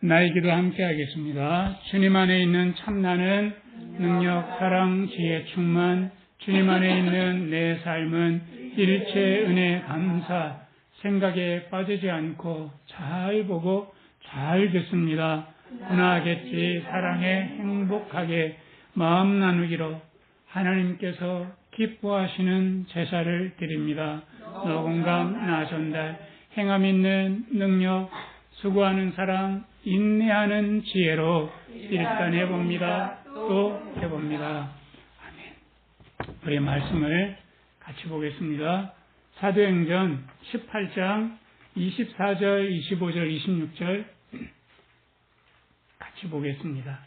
나에게도 함께 하겠습니다. 주님 안에 있는 참나는 능력, 사랑, 지혜, 충만. 주님 안에 있는 내 삶은 일체 은혜, 감사, 생각에 빠지지 않고 잘 보고 잘 듣습니다. 분하겠지, 사랑에 행복하게 마음 나누기로 하나님께서 기뻐하시는 제사를 드립니다. 노공감, 나전달, 행함 있는 능력, 수고하는 사랑, 인내하는 지혜로 일단해봅니다. 또 해봅니다. 아멘. 우리 말씀을 같이 보겠습니다. 사도행전 18장 24절, 25절, 26절 같이 보겠습니다.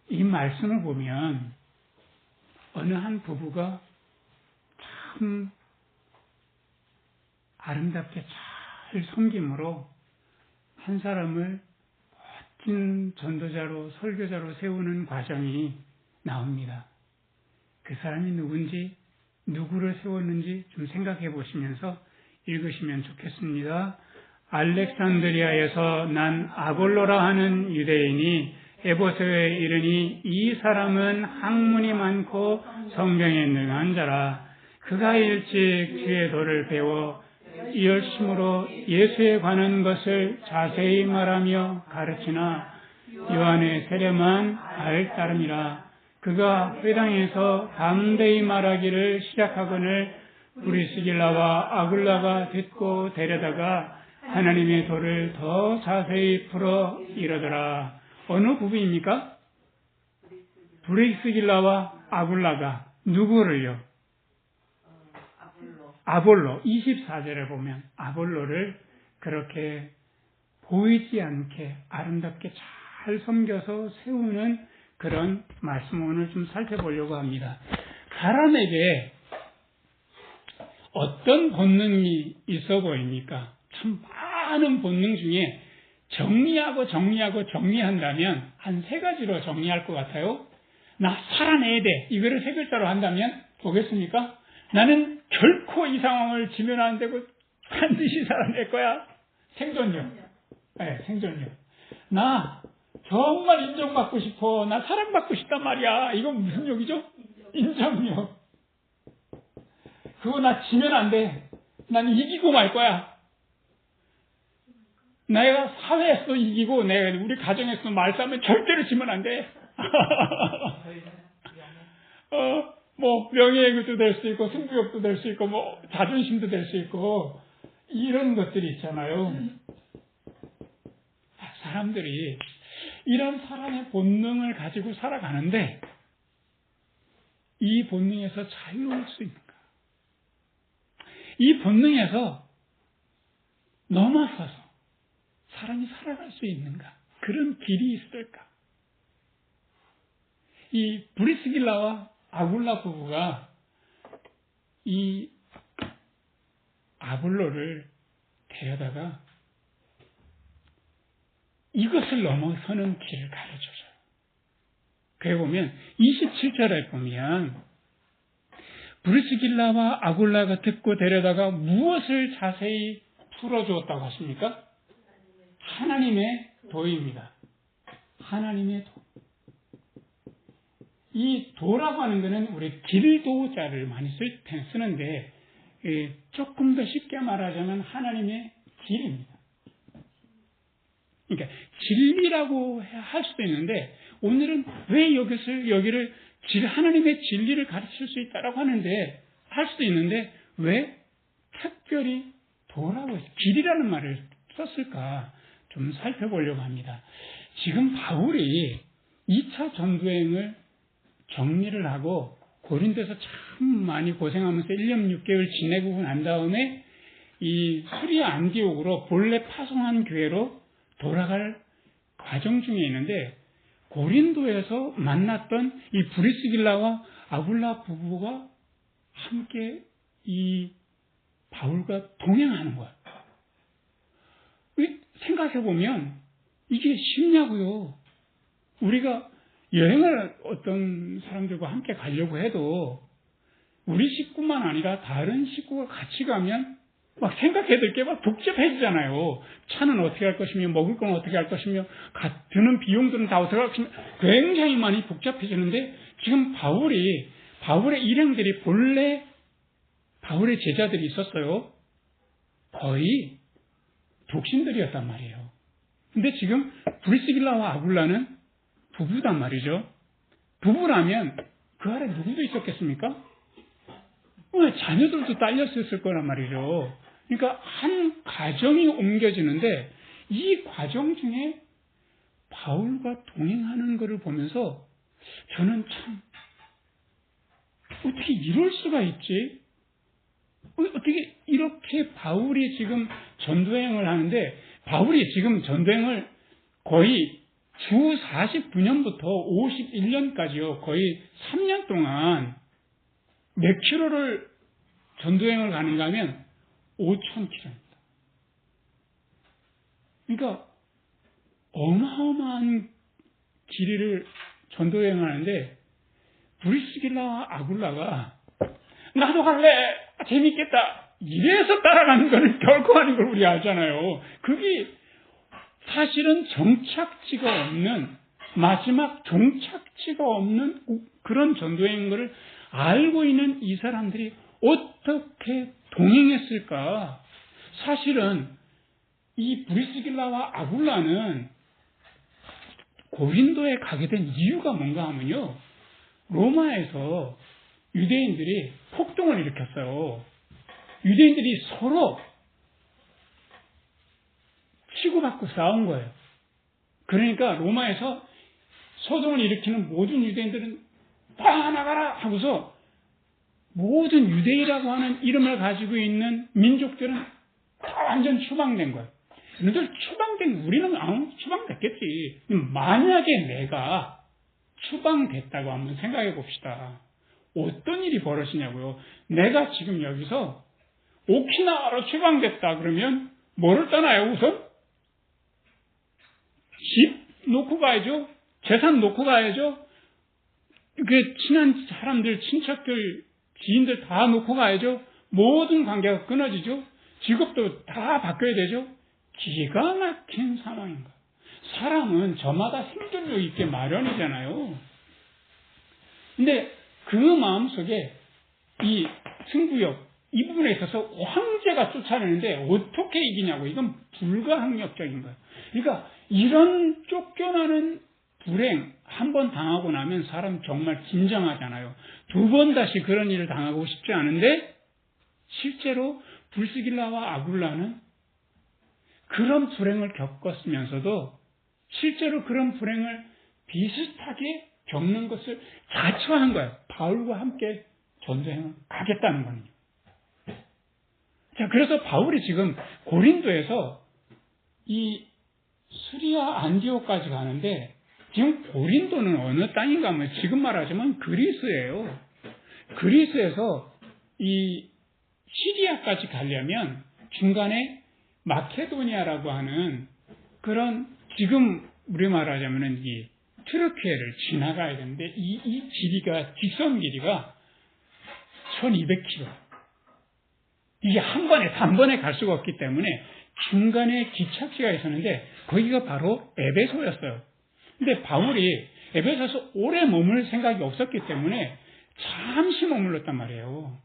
이 말씀을 보면 어느 한 부부가 참 아름답게 잘 섬김으로 한 사람을 멋진 전도자로 설교자로 세우는 과정이 나옵니다. 그 사람이 누군지, 누구를 세웠는지 좀 생각해 보시면서 읽으시면 좋겠습니다. 알렉산드리아에서 난 아볼로라 하는 유대인이 에베소에 이르니 이 사람은 학문이 많고 성경에 능한 자라. 그가 일찍 주의 도를 배워 열심으로 예수에 관한 것을 자세히 말하며 가르치나 요한의 세례만 알 따름이라. 그가 회당에서 담대히 말하기를 시작하거늘 브리스길라와 아굴라가 듣고 데려다가 하나님의 도를 더 자세히 풀어 이르더라. 어느 부부입니까? 브리스길라와 아굴라가 누구를요? 아볼로. 24절에 보면 아볼로를 그렇게 보이지 않게 아름답게 잘 섬겨서 세우는 그런 말씀을 오늘 좀 살펴보려고 합니다. 사람에게 어떤 본능이 있어 보입니까? 참 많은 본능 중에 정리한다면 한 세 가지로 정리할 것 같아요. 나 살아내야 돼. 이거를 세 글자로 한다면 보겠습니까? 나는 결코 이 상황을 지면 안 되고 반드시 살아낼 거야. 생존력. 네, 생존력. 나 정말 인정받고 싶어. 나 사랑받고 싶단 말이야. 이건 무슨 욕이죠? 인정력. 그거 나 지면 안 돼. 난 이기고 말 거야. 내가 사회에서 이기고 내가 우리 가정에서 말싸움에 절대로 지면 안 돼. 뭐 명예욕도 될 수 있고 승부욕도 될 수 있고 뭐 자존심도 될 수 있고 이런 것들이 있잖아요. 사람들이 이런 사람의 본능을 가지고 살아가는데 이 본능에서 자유로울 수 있는가? 이 본능에서 넘어서서 사람이 살아갈 수 있는가? 그런 길이 있을까? 이 브리스길라와 아굴라 부부가 이 아볼로를 데려다가 이것을 넘어서는 길을 가르쳐줘요. 그래 보면 27절에 보면 브리스길라와 아굴라가 듣고 데려다가 무엇을 자세히 풀어주었다고 하십니까? 하나님의 도입니다. 하나님의 도. 이 도라고 하는 것은 우리 길도자를 많이 쓰는데 조금 더 쉽게 말하자면 하나님의 길입니다. 그러니까 진리라고 할 수도 있는데 오늘은 왜 여기를 하나님의 진리를 가르칠 수 있다라고 하는데 할 수도 있는데 왜 특별히 도라고 해서 길이라는 말을 썼을까 좀 살펴보려고 합니다. 지금 바울이 2차 전도행을 정리를 하고 고린도에서 참 많이 고생하면서 1년 6개월 지내고 난 다음에 이 수리아 안디옥으로 본래 파송한 교회로 돌아갈 과정 중에 있는데 고린도에서 만났던 이 브리스길라와 아굴라 부부가 함께 이 바울과 동행하는 거야. 생각해보면 이게 쉽냐고요. 우리가 여행을 어떤 사람들과 함께 가려고 해도 우리 식구만 아니라 다른 식구가 같이 가면 막 생각해야 될 게 막 복잡해지잖아요. 차는 어떻게 할 것이며, 먹을 건 어떻게 할 것이며, 드는 비용들은 다 어떻게 할 것이며, 굉장히 많이 복잡해지는데, 지금 바울의 일행들이 본래 바울의 제자들이 있었어요. 거의 독신들이었단 말이에요. 근데 지금 브리스길라와 아굴라는 부부단 말이죠. 부부라면 그 아래 누구도 있었겠습니까? 자녀들도 딸렸을 거란 말이죠. 그러니까 한 가정이 옮겨지는데 이 과정 중에 바울과 동행하는 것을 보면서 저는 참 어떻게 이럴 수가 있지? 어떻게 이렇게 바울이 지금 전도여행을 하는데 바울이 지금 전도여행을 거의 주 49년부터 51년까지요. 거의 3년 동안 몇 킬로를 전도여행을 가는가 하면 5,000킬로입니다. 그러니까 어마어마한 길이를 전도여행을 하는데 브리스길라와 아굴라가 나도 갈래! 재밌겠다! 이래서 따라가는 거는 결코 아닌 걸 우리 알잖아요. 그게 사실은 정착지가 없는 마지막 종착지가 없는 그런 전도여행인 것을 알고 있는 이 사람들이 어떻게 동행했을까? 사실은 이 브리스길라와 아굴라는 고린도에 가게 된 이유가 뭔가 하면요. 로마에서 유대인들이 폭동을 일으켰어요. 유대인들이 서로 치고받고 싸운 거예요. 그러니까 로마에서 소동을 일으키는 모든 유대인들은 다 나가라 하고서 모든 유대인이라고 하는 이름을 가지고 있는 민족들은 다 완전 추방된 거예요. 너희들 추방된 우리는 추방됐겠지. 만약에 내가 추방됐다고 한번 생각해 봅시다. 어떤 일이 벌어지냐고요. 내가 지금 여기서 오키나와로 추방됐다 그러면 뭐를 떠나요 우선? 집 놓고 가야죠. 재산 놓고 가야죠. 그 친한 사람들, 친척들, 지인들 다 놓고 가야죠. 모든 관계가 끊어지죠. 직업도 다 바뀌어야 되죠. 기가 막힌 상황인 거예요. 사람은 저마다 생존력이 있게 마련이잖아요. 근데 그 마음속에 이 승부욕, 이 부분에 있어서 황제가 쫓아내는데 어떻게 이기냐고. 이건 불가항력적인 거예요. 그러니까 이런 쫓겨나는 불행 한 번 당하고 나면 사람 정말 긴장하잖아요. 두 번 다시 그런 일을 당하고 싶지 않은데 실제로 브리스길라와 아굴라는 그런 불행을 겪었으면서도 실제로 그런 불행을 비슷하게 겪는 것을 자처한 거예요. 바울과 함께 전도행을 가겠다는 거예요. 자, 그래서 바울이 지금 고린도에서 이 수리아 안디오까지 가는데 지금 고린도는 어느 땅인가 하면 지금 말하자면 그리스예요. 그리스에서 이 시리아까지 가려면 중간에 마케도니아라고 하는 그런 지금 우리 말하자면은 이 트르키예를 지나가야 되는데 이 길이가 직선 길이가 1200km. 이게 한 번에 단번에 갈 수가 없기 때문에 중간에 기착지가 있었는데 거기가 바로 에베소였어요. 근데 바울이 에베소에서 오래 머물 생각이 없었기 때문에 잠시 머물렀단 말이에요.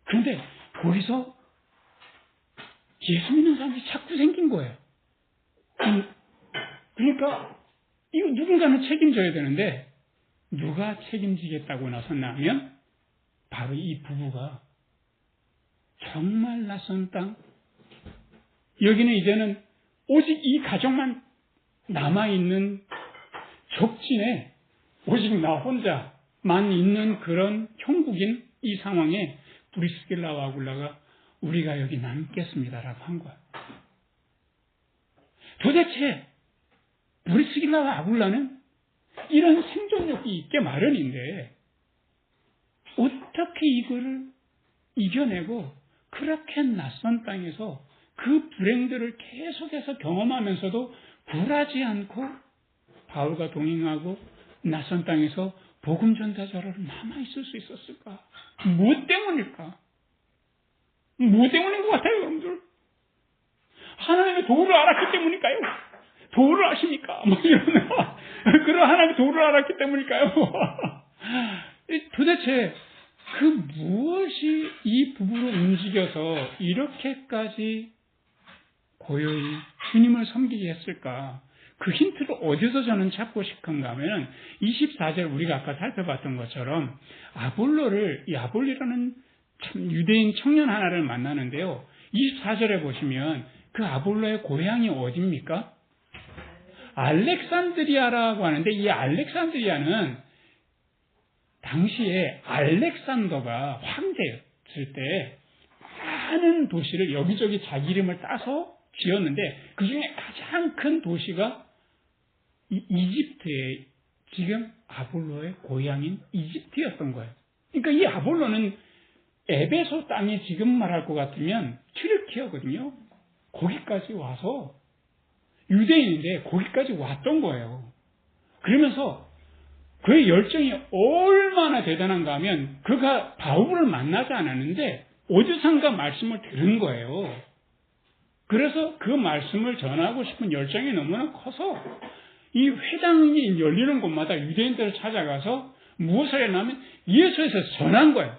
그런데 거기서 예수 믿는 사람들이 자꾸 생긴 거예요. 그러니까 이거 누군가는 책임져야 되는데 누가 책임지겠다고 나섰나 하면 바로 이 부부가 정말 낯선 땅, 여기는 이제는 오직 이 가족만 남아있는 적진에 오직 나 혼자만 있는 그런 형국인 이 상황에 브리스길라와 아굴라가 우리가 여기 남겠습니다라고 한 거야. 도대체 브리스길라와 아굴라는 이런 생존력이 있게 마련인데 어떻게 이거를 이겨내고 그렇게 낯선 땅에서 그 불행들을 계속해서 경험하면서도 굴하지 않고 바울과 동행하고 낯선 땅에서 복음 전사자로 남아있을 수 있었을까? 무엇 때문일까? 무엇 때문인 것 같아요, 여러분들? 하나님의 도를 알았기 때문일까요? 도를 아십니까? 뭐 이런, 그런 하나님의 도를 알았기 때문일까요? 도대체 그 무엇이 이 부부를 움직여서 이렇게까지 고요히 주님을 섬기게 했을까? 그 힌트를 어디서 저는 찾고 싶은가 하면 24절 우리가 아까 살펴봤던 것처럼 이 아볼로라는 참 유대인 청년 하나를 만나는데요. 24절에 보시면 그 아볼로의 고향이 어디입니까? 알렉산드리아라고 하는데 이 알렉산드리아는 당시에 알렉산더가 황제였을 때 많은 도시를 여기저기 자기 이름을 따서 지었는데 그 중에 가장 큰 도시가 이집트의 지금 아볼로의 고향인 이집트였던 거예요. 그러니까 이 아볼로는 에베소 땅에 지금 말할 것 같으면 튀르키예거든요. 거기까지 와서 유대인인데 거기까지 왔던 거예요. 그러면서 그의 열정이 얼마나 대단한가 하면 그가 바울을 만나지 않았는데 어디선가 말씀을 들은 거예요. 그래서 그 말씀을 전하고 싶은 열정이 너무나 커서 이 회당이 열리는 곳마다 유대인들을 찾아가서 무엇을 했냐면 예수에서 전한 거예요.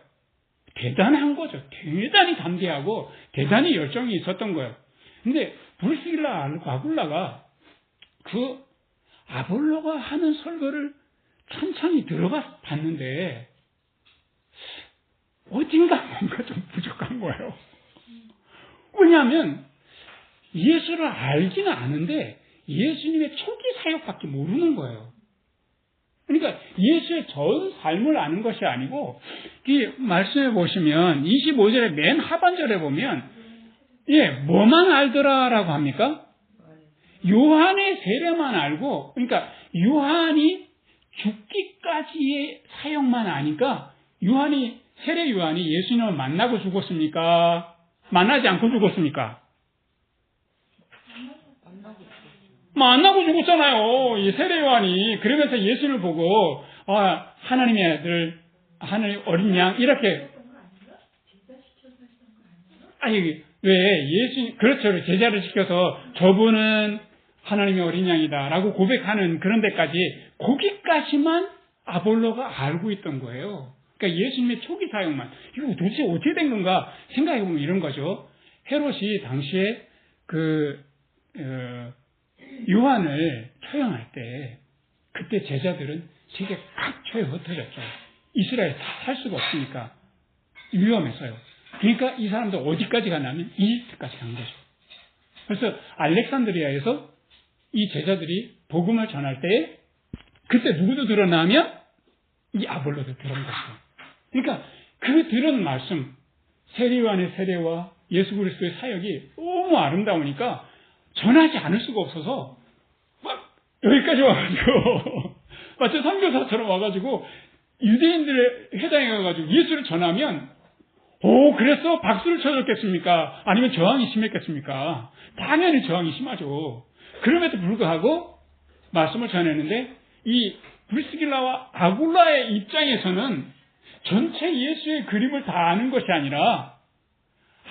대단한 거죠. 대단히 담대하고 대단히 열정이 있었던 거예요. 근데 브리스길라 아굴라가 그 아볼로가 하는 설교를 천천히 들어가 봤는데 어딘가 뭔가 좀 부족한 거예요. 왜냐하면 예수를 알기는 아는데 예수님의 초기 사역밖에 모르는 거예요. 그러니까 예수의 전 삶을 아는 것이 아니고 이 말씀해 보시면 25절의 맨 하반절에 보면 뭐만 알더라라고 합니까? 요한의 세례만 알고 그러니까 요한이 죽기까지의 사역만 아니까 세례 요한이 예수님을 만나고 죽었습니까? 만나지 않고 죽었습니까? 만나고 죽었잖아요. 이 세례 요한이. 그러면서 예수님을 보고 하나님의 아들, 하나님의 어린 양 이렇게 그렇죠. 제자를 시켜서 저분은 하나님의 어린 양이다라고 고백하는 그런 데까지 거기까지만 아볼로가 알고 있던 거예요. 그러니까 예수님의 초기 사역만. 이거 도대체 어떻게 된 건가 생각해보면 이런 거죠. 헤롯이 당시에 요한을 처형할 때 그때 제자들은 세계 각처에 흩어졌죠. 이스라엘에 다 살 수가 없으니까 위험해서요. 그러니까 이 사람들 어디까지 가냐면 이집트까지 간 거죠. 그래서 알렉산드리아에서 이 제자들이 복음을 전할 때 그때 누구도 들었나면 이 아볼로도 들은 거죠. 그러니까 그 들은 말씀 세례 요한의 세례와 예수 그리스도의 사역이 너무 아름다우니까 전하지 않을 수가 없어서 막 여기까지 와가지고 마치 선교사처럼 와가지고 유대인들의 회당에 가가지고 예수를 전하면 그래서 박수를 쳐줬겠습니까? 아니면 저항이 심했겠습니까? 당연히 저항이 심하죠. 그럼에도 불구하고 말씀을 전했는데 이 브리스길라와 아굴라의 입장에서는 전체 예수의 그림을 다 아는 것이 아니라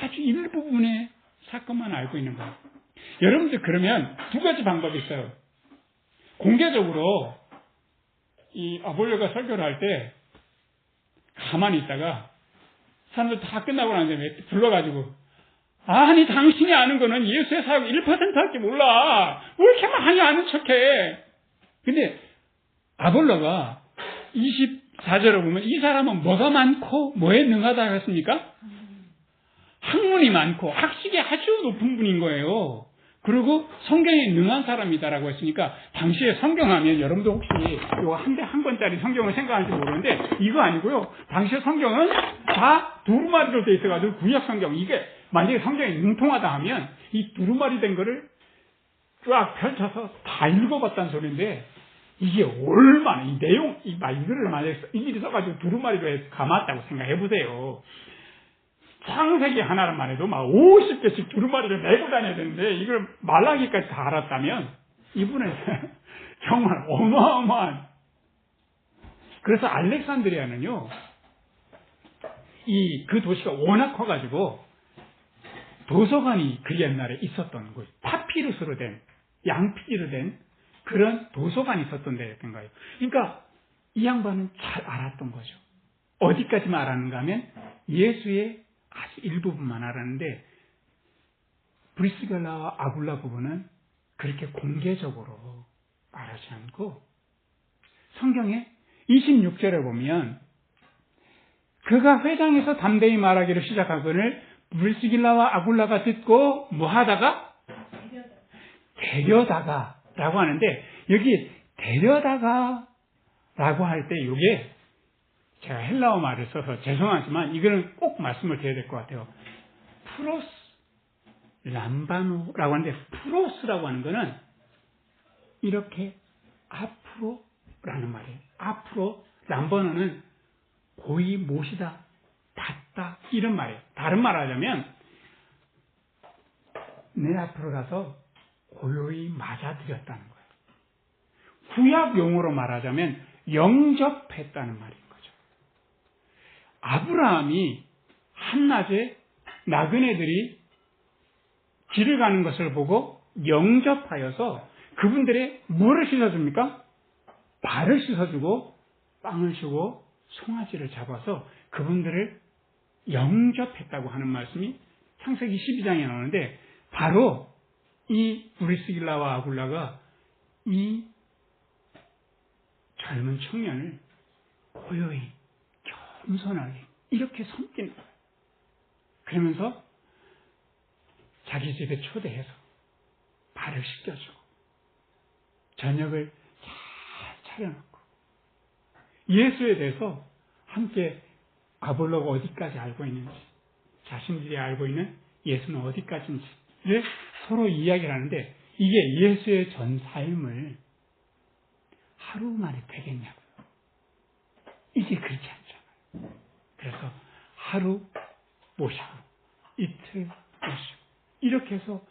아주 일부분의 사건만 알고 있는 거예요. 여러분들 그러면 두 가지 방법이 있어요. 공개적으로 이 아볼로가 설교를 할 때 가만히 있다가 사람들 다 끝나고 난 다음에 불러가지고 아니 당신이 아는 거는 예수의 사역 1%밖에 몰라. 왜 이렇게 많이 아는 척해. 근데 아볼로가 24절을 보면 이 사람은 뭐가 많고 뭐에 능하다 했습니까? 학문이 많고 학식이 아주 높은 분인 거예요. 그리고 성경에 능한 사람이다라고 했으니까 당시에 성경하면 여러분도 혹시 이거 한 권짜리 성경을 생각하는지 모르는데 이거 아니고요. 당시에 성경은 다 두루마리로 돼 있어가지고 구약 성경 이게 만약에 성경이 능통하다 하면 이 두루마리 된 거를 쫙 펼쳐서 다 읽어봤다는 소리인데 이게 얼마나 이 내용 이거를 만약에 일일이 써가지고 두루마리로 감았다고 생각해 보세요. 창세기 하나만 해도 막 50개씩 두루마리를 메고 다녀야 되는데 이걸 말라기까지 다 알았다면 이분은 정말 어마어마한 그래서 알렉산드리아는요, 그 도시가 워낙 커가지고 도서관이 그 옛날에 있었던 곳, 파피루스로 된, 양피지로 된 그런 도서관이 있었던 데였던 거예요. 그러니까 이 양반은 잘 알았던 거죠. 어디까지만 알았는가 하면 예수의 아주 일부분만 알았는데 브리스길라와 아굴라 부분은 그렇게 공개적으로 말하지 않고 성경에 26절에 보면 그가 회당에서 담대히 말하기를 시작하거늘 브리스길라와 아굴라가 듣고 뭐 하다가? 데려다가 라고 하는데 여기 데려다가 라고 할 때 이게 제가 헬라어 말을 써서 죄송하지만 이거는 꼭 말씀을 드려야 될 것 같아요. 프로스 람바노라고 하는데 프로스라고 하는 거는 이렇게 앞으로라는 말이에요. 앞으로 람바노는 고이 모시다, 닿다 이런 말이에요. 다른 말 하자면 내 앞으로 가서 고요히 맞아들였다는 거예요. 구약 용어로 말하자면 영접했다는 말인 거죠. 아브라함이 한낮에 나그네들이 길을 가는 것을 보고 영접하여서 그분들의 뭐를 씻어줍니까? 발을 씻어주고 빵을 주고 송아지를 잡아서 그분들을 영접했다고 하는 말씀이 창세기 12장에 나오는데 바로 이 브리스길라와 아굴라가 이 젊은 청년을 고요히 겸손하게 이렇게 섬기는 거예요. 그러면서 자기 집에 초대해서 발을 씻겨주고 저녁을 잘 차려놓고 예수에 대해서 함께 아볼로가 어디까지 알고 있는지 자신들이 알고 있는 예수는 어디까지인지를 서로 이야기를 하는데 이게 예수의 전 삶을 하루 만에 되겠냐고요. 이게 그렇지 않잖아요. 그래서 하루 모시고 이틀 모시고 이렇게 해서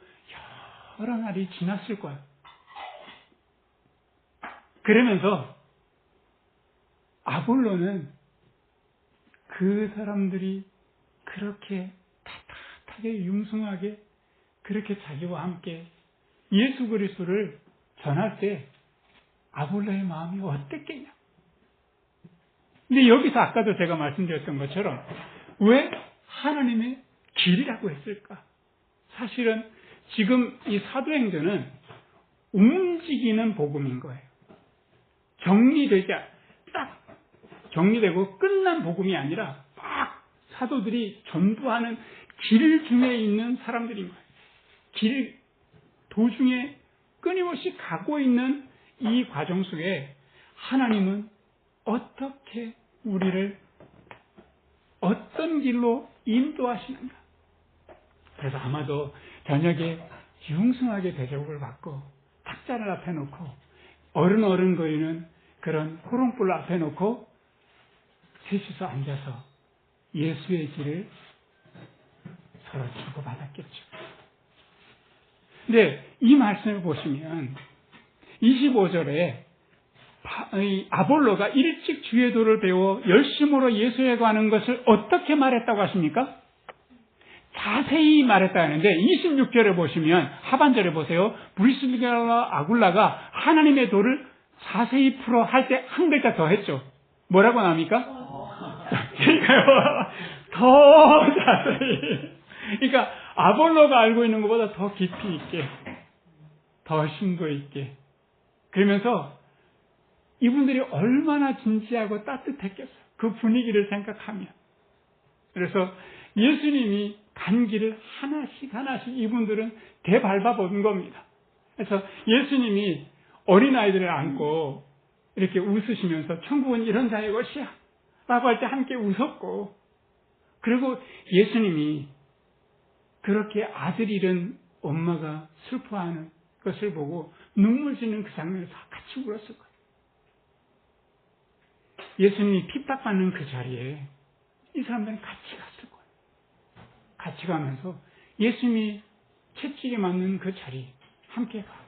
여러 날이 지났을 거예요. 그러면서 아볼로는 그 사람들이 그렇게 따뜻하게 융숭하게 그렇게 자기와 함께 예수 그리스도를 전할 때 아볼로의 마음이 어땠겠냐. 근데 여기서 아까도 제가 말씀드렸던 것처럼 왜 하나님의 길이라고 했을까? 사실은 지금 이 사도행전은 움직이는 복음인 거예요. 딱 정리되고 끝난 복음이 아니라 막 사도들이 전부하는 길 중에 있는 사람들인 거예요. 길 도중에 끊임없이 가고 있는 이 과정 속에 하나님은 어떻게 우리를 어떤 길로 인도하시는가. 그래서 아마도 저녁에 융숭하게 대접을 받고 탁자를 앞에 놓고 어른거리는 그런 호롱불 앞에 놓고 셋이서 앉아서 예수의 길을 서로 주고받았겠죠. 근데 이 말씀을 보시면 25절에 아볼로가 일찍 주의 도를 배워 열심으로 예수에 가는 것을 어떻게 말했다고 하십니까? 자세히 말했다 하는데 26절에 보시면 하반절에 보세요. 브리스길라와 아굴라가 하나님의 도를 자세히 풀어 할 때 한 글자 더 했죠. 뭐라고 나옵니까? 그러니까요. 더 자세히. 그러니까 아볼로가 알고 있는 것보다 더 깊이 있게, 더 심도 있게. 그러면서 이분들이 얼마나 진지하고 따뜻했겠어요. 그 분위기를 생각하면. 그래서 예수님이 간 길을 하나씩 이분들은 대밟아 본 겁니다. 그래서 예수님이 어린아이들을 안고 이렇게 웃으시면서 천국은 이런 자의 것이야 라고 할 때 함께 웃었고, 그리고 예수님이 그렇게 아들 잃은 엄마가 슬퍼하는 것을 보고 눈물 짓는 그 장면에서 같이 울었을 거예요. 예수님이 핍박받는 그 자리에 이 사람들은 같이 갔을 거예요. 같이 가면서 예수님이 채찍에 맞는 그 자리 함께 가고,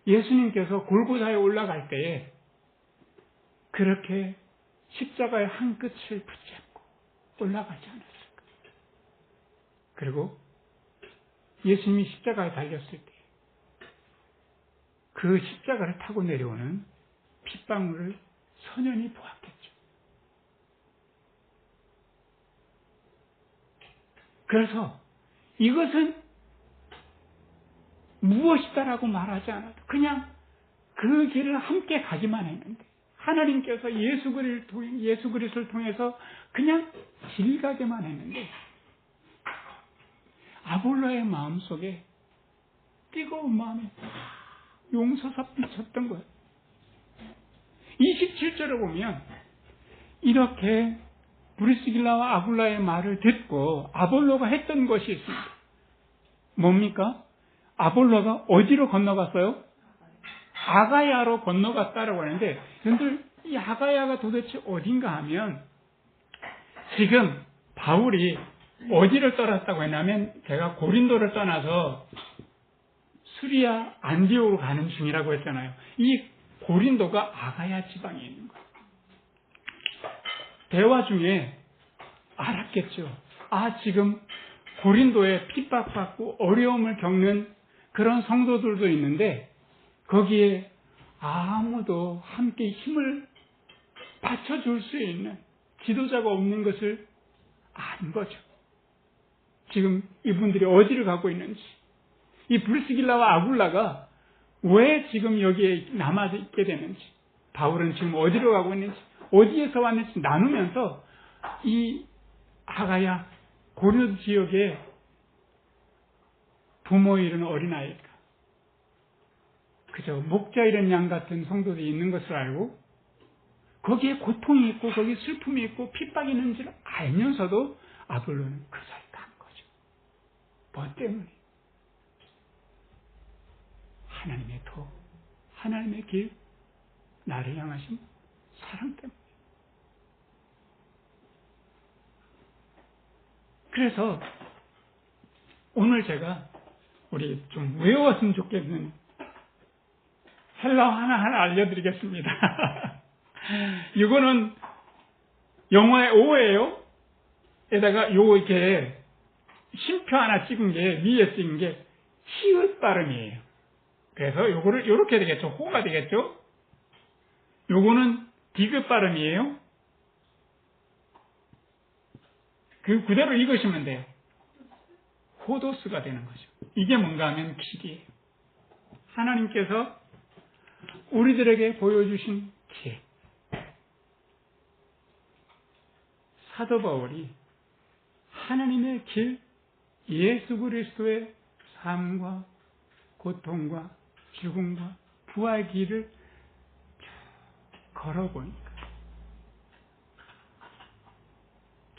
예수님께서 골고다에 올라갈 때에 그렇게 십자가의 한 끝을 붙잡고 올라가지 않았을까? 그리고 예수님이 십자가에 달렸을 때 그 십자가를 타고 내려오는 핏방울을 선연히 보았겠죠. 그래서 이것은 무엇이다라고 말하지 않아도 그냥 그 길을 함께 가기만 했는데 하나님께서 예수 그리스도를 통해서 그냥 길 가게만 했는데 아볼로의 마음속에 뜨거운 마음이 용서서 비쳤던 거예요. 27절을 보면 이렇게 브리스길라와 아굴라의 말을 듣고 아볼로가 했던 것이 있습니다. 뭡니까? 아볼로가 어디로 건너갔어요? 아가야로 건너갔다라고 하는데 여러분들 이 아가야가 도대체 어딘가 하면 지금 바울이 어디를 떠났다고 했냐면 제가 고린도를 떠나서 수리아 안디옥으로 가는 중이라고 했잖아요. 이 고린도가 아가야 지방에 있는 거예요. 대화 중에 알았겠죠. 지금 고린도에 핍박받고 어려움을 겪는 그런 성도들도 있는데 거기에 아무도 함께 힘을 받쳐줄 수 있는 지도자가 없는 것을 안 거죠. 지금 이분들이 어디를 가고 있는지, 이 브리스길라와 아굴라가 왜 지금 여기에 남아있게 되는지, 바울은 지금 어디로 가고 있는지, 어디에서 왔는지 나누면서 이 아가야 고린도 지역에 부모 잃은 어린아이가 그저 목자 잃은 양 같은 성도들이 있는 것을 알고 거기에 고통이 있고 거기에 슬픔이 있고 핍박이 있는 줄 알면서도 아볼로는 그 자리에 간 거죠. 뭐 때문에? 하나님의 도, 하나님의 길, 나를 향하신 사랑 때문에. 그래서 오늘 제가 우리 좀 외웠으면 좋겠는 헬라어 하나하나 알려드리겠습니다. 이거는 영어의 오예요. 에다가 이렇게 쉼표 하나 찍은 게, 위에 찍은 게 히읗 발음이에요. 그래서 요거를 요렇게 되겠죠. 호가 되겠죠. 요거는 디귿 발음이에요. 그 그대로 읽으시면 돼요. 호도스가 되는 거죠. 이게 뭔가 하면 길이에요. 하나님께서 우리들에게 보여주신 길. 사도 바울이 하나님의 길, 예수 그리스도의 삶과 고통과 죽음과 부활 길을 걸어보니까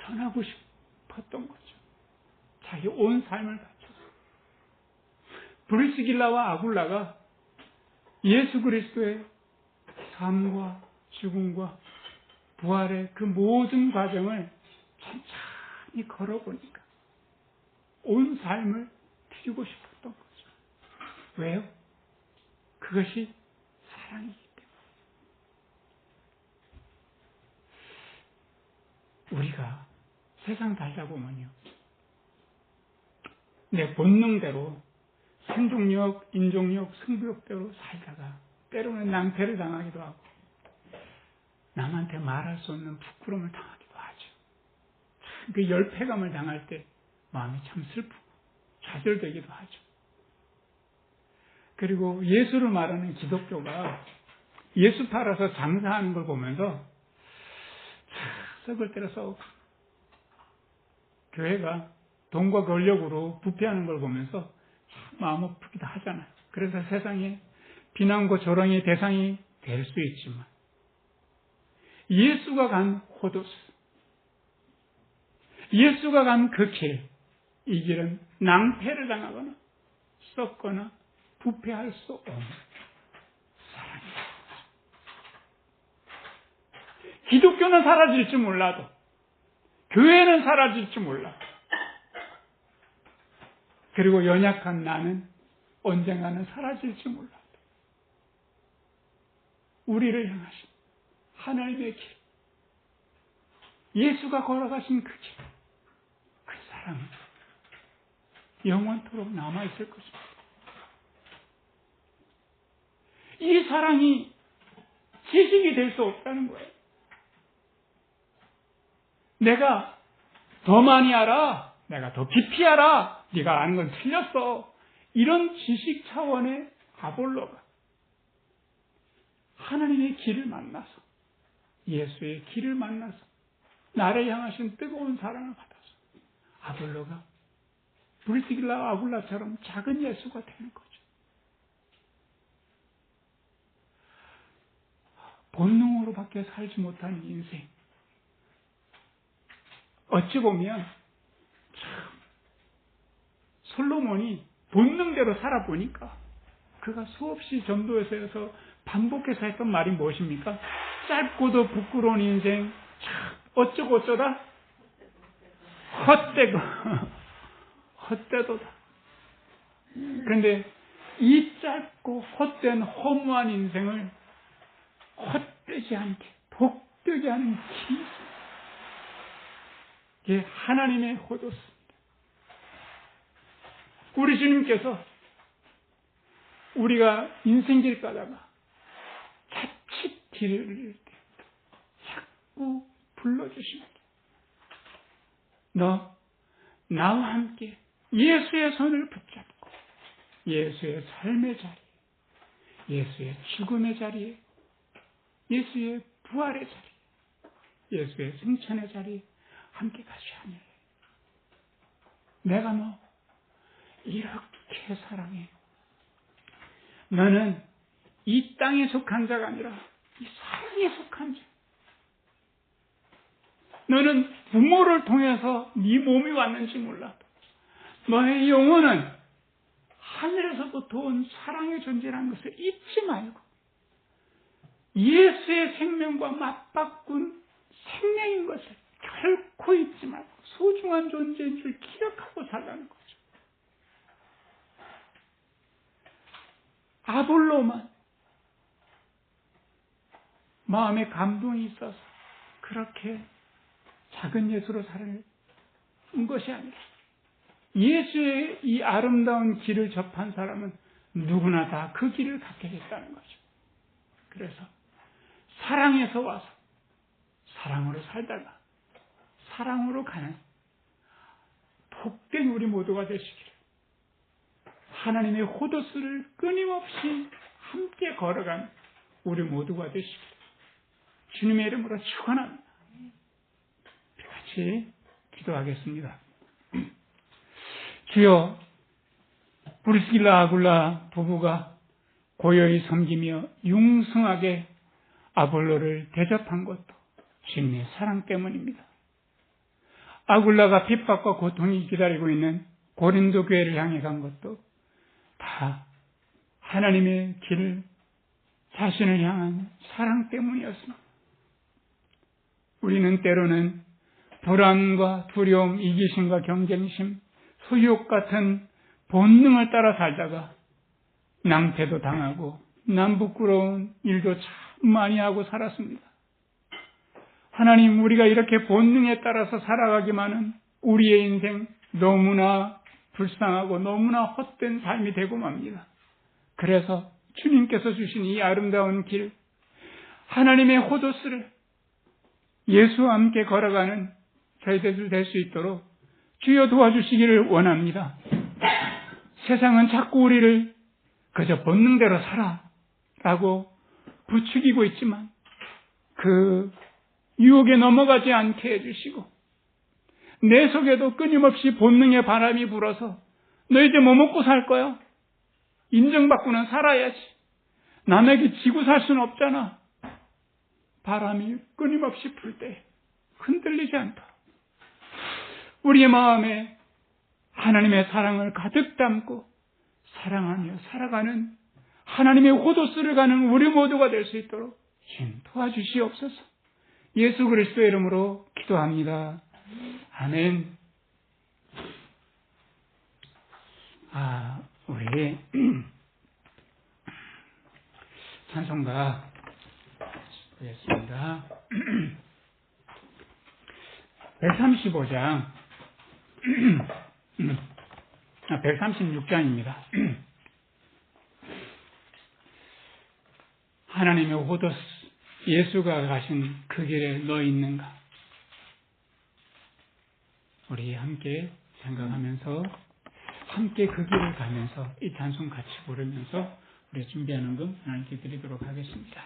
전하고 싶었던 거죠. 자기 온 삶을 바쳐서. 브리스길라와 아굴라가 예수 그리스도의 삶과 죽음과 부활의 그 모든 과정을 천천히 걸어보니까 온 삶을 드리고 싶었던 거죠. 왜요? 그것이 사랑이기 때문에. 우리가 세상 살다 보면요, 내 본능대로 생존력, 인종력, 승부욕대로 살다가 때로는 낭패를 당하기도 하고 남한테 말할 수 없는 부끄러움을 당하기도 하죠. 그 열패감을 당할 때 마음이 참 슬프고 좌절되기도 하죠. 그리고 예수를 말하는 기독교가 예수 팔아서 장사하는 걸 보면서 썩을 때려 썩고 교회가 돈과 권력으로 부패하는 걸 보면서 참 마음 아프기도 하잖아요. 그래서 세상에 비난과 조롱의 대상이 될 수 있지만 예수가 간 호도스, 예수가 간 그 길, 이 길은 낭패를 당하거나 썩거나 부패할 수 없는 사랑입니다. 기독교는 사라질지 몰라도, 교회는 사라질지 몰라도, 그리고 연약한 나는 언젠가는 사라질지 몰라도 우리를 향하신 하나님의 길, 예수가 걸어가신 그 길, 그 사랑은 영원토록 남아있을 것입니다. 이 사랑이 지식이 될 수 없다는 거예요. 내가 더 많이 알아, 내가 더 깊이 알아, 네가 아는 건 틀렸어, 이런 지식 차원의 아볼로가 하나님의 길을 만나서, 예수의 길을 만나서 나를 향하신 뜨거운 사랑을 받아서 아볼로가 브리스길라 아굴라처럼 작은 예수가 되는 거죠. 본능으로밖에 살지 못한 인생. 어찌 보면 참 솔로몬이 본능대로 살아보니까 그가 수없이 전도에서 반복해서 했던 말이 무엇입니까? 짧고도 부끄러운 인생, 참 어쩌고 어쩌다 헛되고 헛되도다. 그런데 이 짧고 헛된 허무한 인생을 헛되지 않게 복되게 하는 길이 있습니다. 이게 하나님의 호도스입니다. 우리 주님께서 우리가 인생길 가다가 자칫 길을 잃을 때 자꾸 불러주십니다. 너 나와 함께 예수의 손을 붙잡고 예수의 삶의 자리, 예수의 죽음의 자리에, 예수의 부활의 자리, 예수의 승천의 자리에 함께 가셔야 하네. 내가 너 이렇게 사랑해. 너는 이 땅에 속한 자가 아니라 이 사랑에 속한 자. 너는 부모를 통해서 네 몸이 왔는지 몰라도 너의 영혼은 하늘에서부터 온 사랑의 존재라는 것을 잊지 말고 예수의 생명과 맞바꾼 생명인 것을 결코 잊지 말고 소중한 존재인 줄 기억하고 살라는 거죠. 아볼로만 마음에 감동이 있어서 그렇게 작은 예수로 살은 것이 아니라 예수의 이 아름다운 길을 접한 사람은 누구나 다 그 길을 갖게 됐다는 거죠. 그래서 사랑에서 와서 사랑으로 살다가 사랑으로 가는 복된 우리 모두가 되시기를, 하나님의 호도스를 끊임없이 함께 걸어간 우리 모두가 되시기를 주님의 이름으로 축원합니다. 같이 기도하겠습니다. 주여, 브리스길라 아굴라 부부가 고요히 섬기며 융성하게 아볼로를 대접한 것도 주님의 사랑 때문입니다. 아굴라가 핍박과 고통이 기다리고 있는 고린도 교회를 향해 간 것도 다 하나님의 길을, 자신을 향한 사랑 때문이었습니다. 우리는 때로는 불안과 두려움, 이기심과 경쟁심, 소유욕 같은 본능을 따라 살다가 낭패도 당하고 남 부끄러운 일도 참 많이 하고 살았습니다. 하나님, 우리가 이렇게 본능에 따라서 살아가기만은 우리의 인생 너무나 불쌍하고 너무나 헛된 삶이 되고 맙니다. 그래서 주님께서 주신 이 아름다운 길, 하나님의 호도스를 예수와 함께 걸어가는 저희들 될 수 있도록 주여 도와주시기를 원합니다. 세상은 자꾸 우리를 그저 본능대로 살아라고 부추기고 있지만 그 유혹에 넘어가지 않게 해주시고, 내 속에도 끊임없이 본능의 바람이 불어서 너 이제 뭐 먹고 살 거야? 인정받고는 살아야지. 남에게 지고 살 수는 없잖아. 바람이 끊임없이 불 때 흔들리지 않다. 우리의 마음에 하나님의 사랑을 가득 담고 사랑하며 살아가는 하나님의 호도스를 가는 우리 모두가 될 수 있도록 주님 도와주시옵소서. 예수 그리스도의 이름으로 기도합니다. 아멘. 우리 찬송가 보겠습니다. 135장, 136장입니다. 하나님의 호도스, 예수가 가신 그 길에 너 있는가? 우리 함께 생각하면서 함께 그 길을 가면서 이 찬송 같이 부르면서 우리 준비하는 것 하나님께 드리도록 하겠습니다.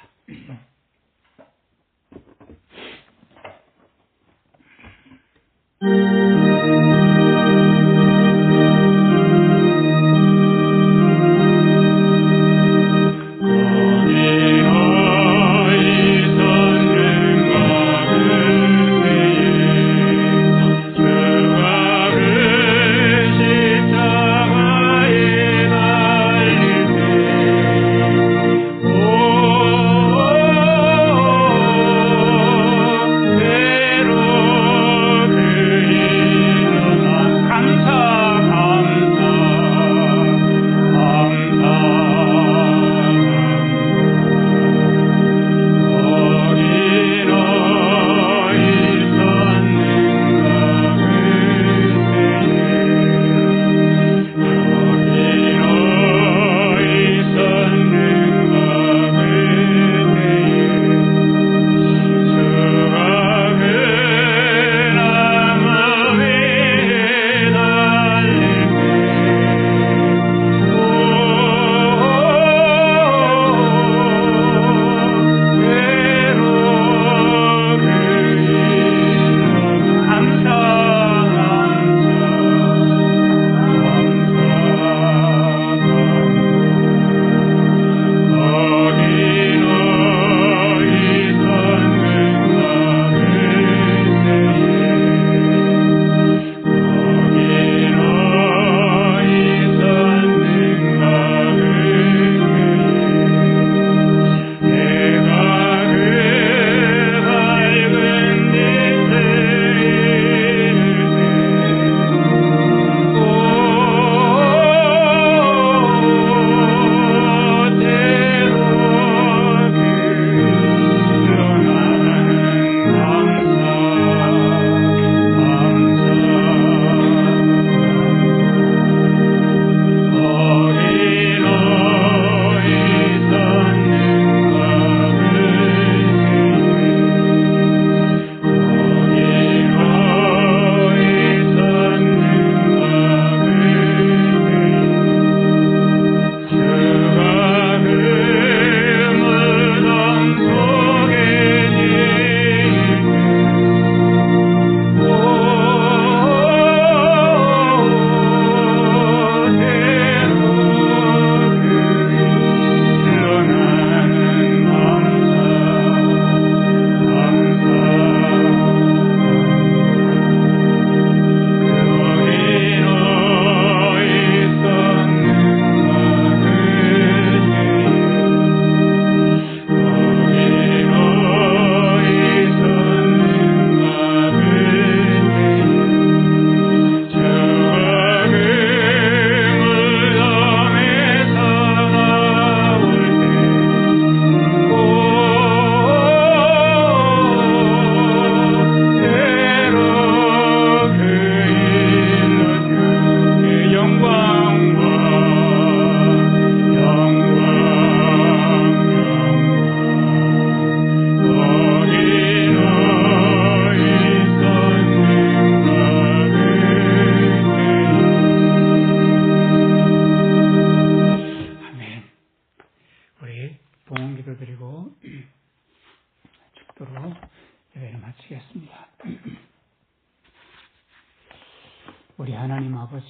우리 하나님 아버지,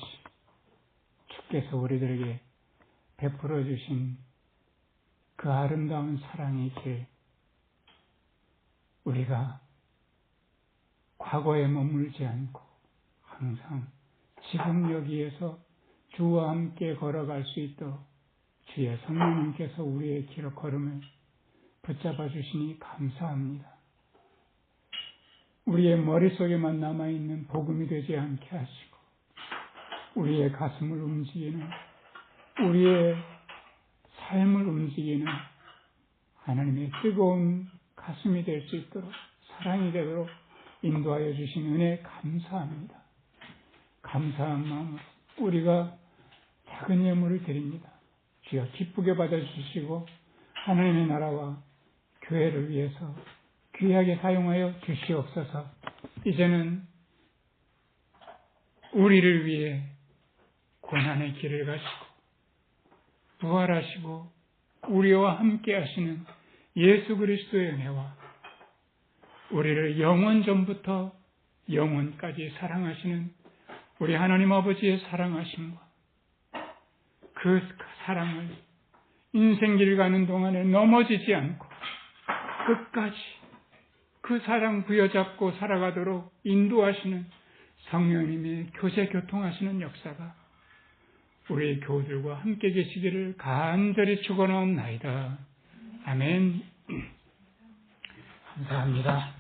주께서 우리들에게 베풀어 주신 그 아름다운 사랑의 길, 우리가 과거에 머물지 않고 항상 지금 여기에서 주와 함께 걸어갈 수 있도록 주의 성령님께서 우리의 길 걸음을 붙잡아 주시니 감사합니다. 우리의 머릿속에만 남아있는 복음이 되지 않게 하시고 우리의 가슴을 움직이는, 우리의 삶을 움직이는 하나님의 뜨거운 가슴이 될 수 있도록, 사랑이 되도록 인도하여 주신 은혜 감사합니다. 감사한 마음으로 우리가 작은 예물을 드립니다. 주여 기쁘게 받아주시고 하나님의 나라와 교회를 위해서 귀하게 사용하여 주시옵소서. 이제는 우리를 위해 고난의 길을 가시고 부활하시고 우리와 함께 하시는 예수 그리스도의 은혜와 우리를 영원 전부터 영원까지 사랑하시는 우리 하나님 아버지의 사랑하심과 그 사랑을 인생길 가는 동안에 넘어지지 않고 끝까지 그 사랑 부여잡고 살아가도록 인도하시는 성령님의 교제 교통하시는 역사가 우리 교우들과 함께 계시기를 간절히 축원하옵나이다. 아멘. 감사합니다.